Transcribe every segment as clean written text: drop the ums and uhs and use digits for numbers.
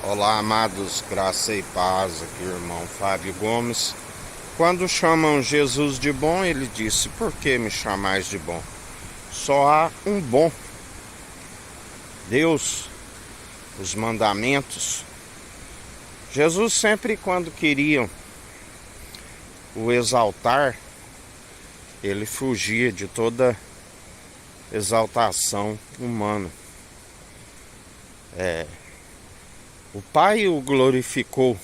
Olá, amados, graça e paz, aqui o irmão Fábio Gomes. Quando chamam Jesus de bom, ele disse: por que me chamais de bom? Só há um bom, Deus, os mandamentos. Jesus sempre, quando queriam o exaltar, ele fugia de toda exaltação humana. O Pai o glorificou,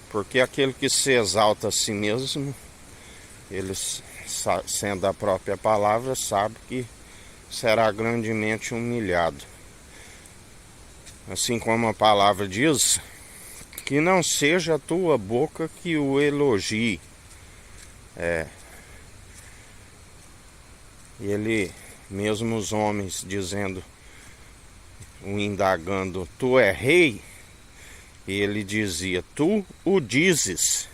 porque aquele que se exalta a si mesmo, ele, sendo a própria palavra, sabe que será grandemente humilhado. Assim como a palavra diz, que não seja a tua boca que o elogie. Ele, mesmo os homens dizendo, o indagando, tu é rei? E ele dizia, tu o dizes.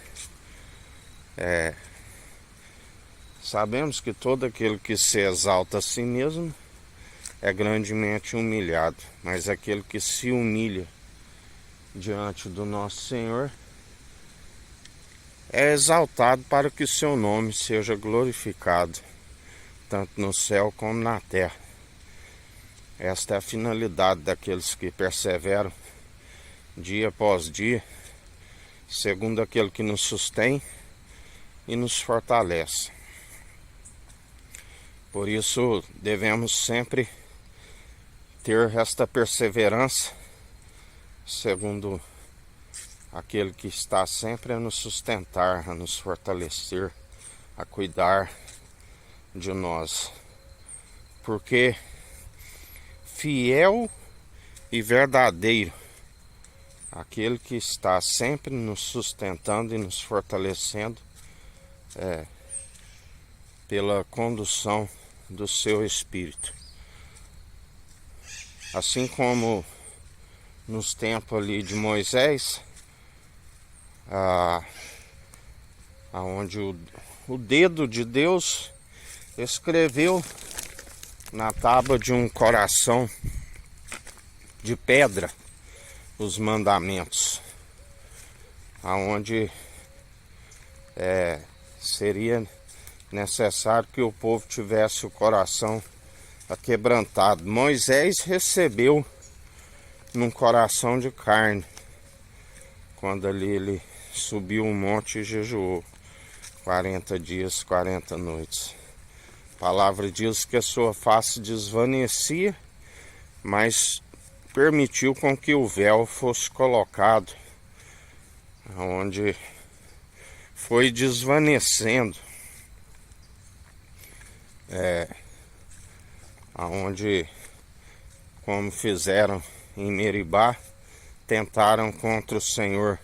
Sabemos que todo aquele que se exalta a si mesmo é grandemente humilhado, mas aquele que se humilha diante do nosso Senhor é exaltado para que o seu nome seja glorificado, tanto no céu como na terra. Esta é a finalidade daqueles que perseveram dia após dia, segundo aquele que nos sustém e nos fortalece. Por isso devemos sempre ter esta perseverança, segundo aquele que está sempre a nos sustentar, a nos fortalecer, a cuidar de nós. Porque fiel e verdadeiro, aquele que está sempre nos sustentando e nos fortalecendo, pela condução do seu Espírito. Assim como nos tempos ali de Moisés, aonde o dedo de Deus escreveu na tábua de um coração de pedra os mandamentos, aonde seria necessário que o povo tivesse o coração aquebrantado. Moisés recebeu num coração de carne, quando ali ele subiu um monte e jejuou 40 dias, 40 noites. A palavra diz que a sua face desvanecia, mas permitiu com que o véu fosse colocado, onde foi desvanecendo, aonde, como fizeram em Meribá, tentaram contra o Senhor,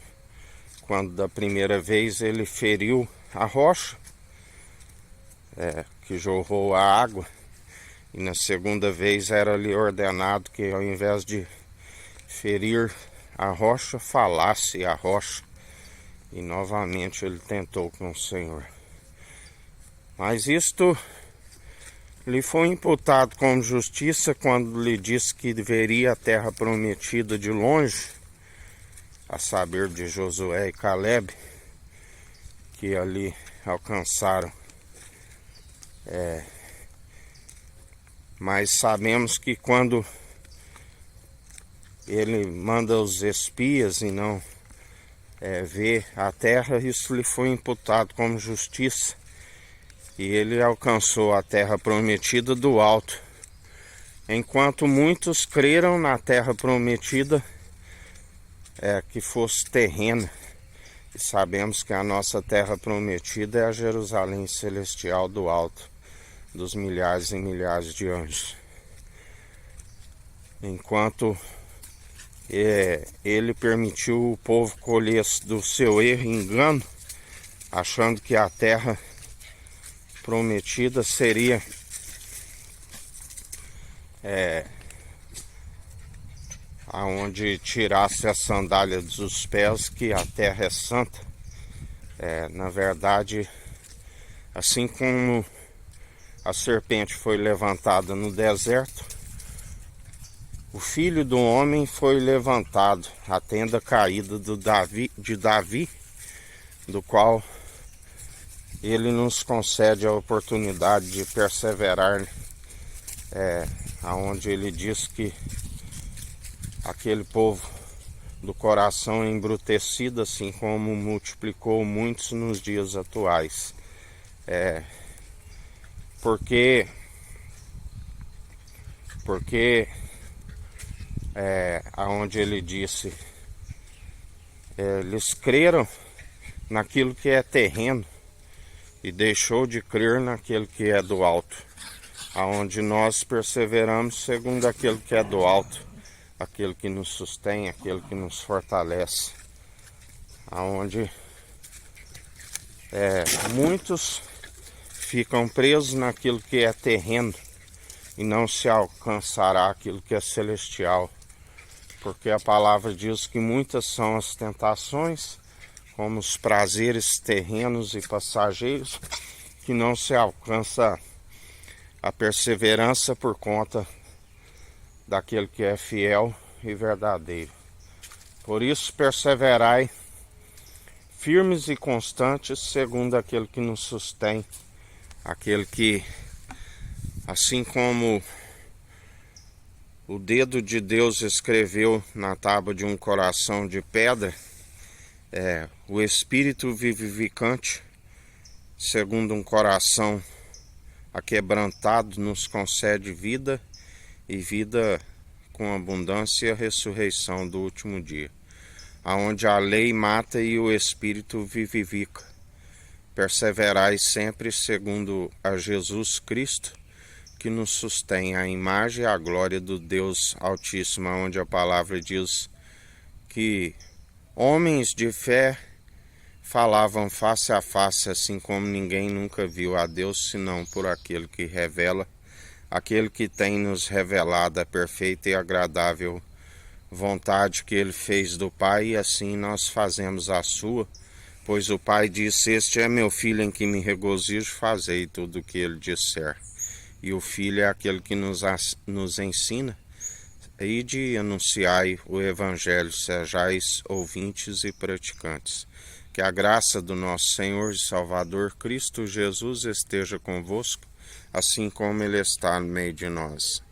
quando da primeira vez ele feriu a rocha, que jorrou a água, e na segunda vez era-lhe ordenado que, ao invés de ferir a rocha, falasse a rocha, e novamente ele tentou com o Senhor. Mas isto lhe foi imputado como justiça quando lhe disse que veria a terra prometida de longe, a saber de Josué e Calebe, que ali alcançaram. Mas sabemos que quando ele manda os espias e não vê a terra, isso lhe foi imputado como justiça. E ele alcançou a terra prometida do alto, enquanto muitos creram na terra prometida que fosse terrena. E sabemos que a nossa terra prometida é a Jerusalém celestial do alto, dos milhares e milhares de anjos. Enquanto ele permitiu o povo colher do seu erro e engano, achando que a terra prometida seria aonde tirasse a sandália dos pés, que a terra é santa. Na verdade, assim como a serpente foi levantada no deserto, o filho do homem foi levantado, a tenda caída de Davi, do qual ele nos concede a oportunidade de perseverar, aonde ele diz que aquele povo do coração embrutecido, assim como multiplicou muitos nos dias atuais. Porque aonde ele disse, eles creram naquilo que é terreno e deixou de crer naquele que é do alto, aonde nós perseveramos segundo aquele que é do alto, aquele que nos sustém, aquele que nos fortalece, aonde muitos ficam presos naquilo que é terreno e não se alcançará aquilo que é celestial, porque a palavra diz que muitas são as tentações, como os prazeres terrenos e passageiros, que não se alcança a perseverança por conta daquele que é fiel e verdadeiro. Por isso, perseverai firmes e constantes, segundo aquele que nos sustém, aquele que, assim como o dedo de Deus escreveu na tábua de um coração de pedra, o Espírito vivificante, segundo um coração aquebrantado, nos concede vida, e vida com abundância e a ressurreição do último dia, aonde a lei mata e o Espírito vivifica. Perseverai sempre segundo a Jesus Cristo, que nos sustém a imagem e a glória do Deus Altíssimo, onde a palavra diz que homens de fé falavam face a face, assim como ninguém nunca viu a Deus, senão por aquele que revela, aquele que tem nos revelado a perfeita e agradável vontade que ele fez do Pai, e assim nós fazemos a sua, pois o Pai disse: este é meu filho em que me regozijo, fazei tudo o que ele disser. E o Filho é aquele que nos ensina, e de anunciai o Evangelho, sejais ouvintes e praticantes. Que a graça do nosso Senhor e Salvador Cristo Jesus esteja convosco, assim como Ele está no meio de nós.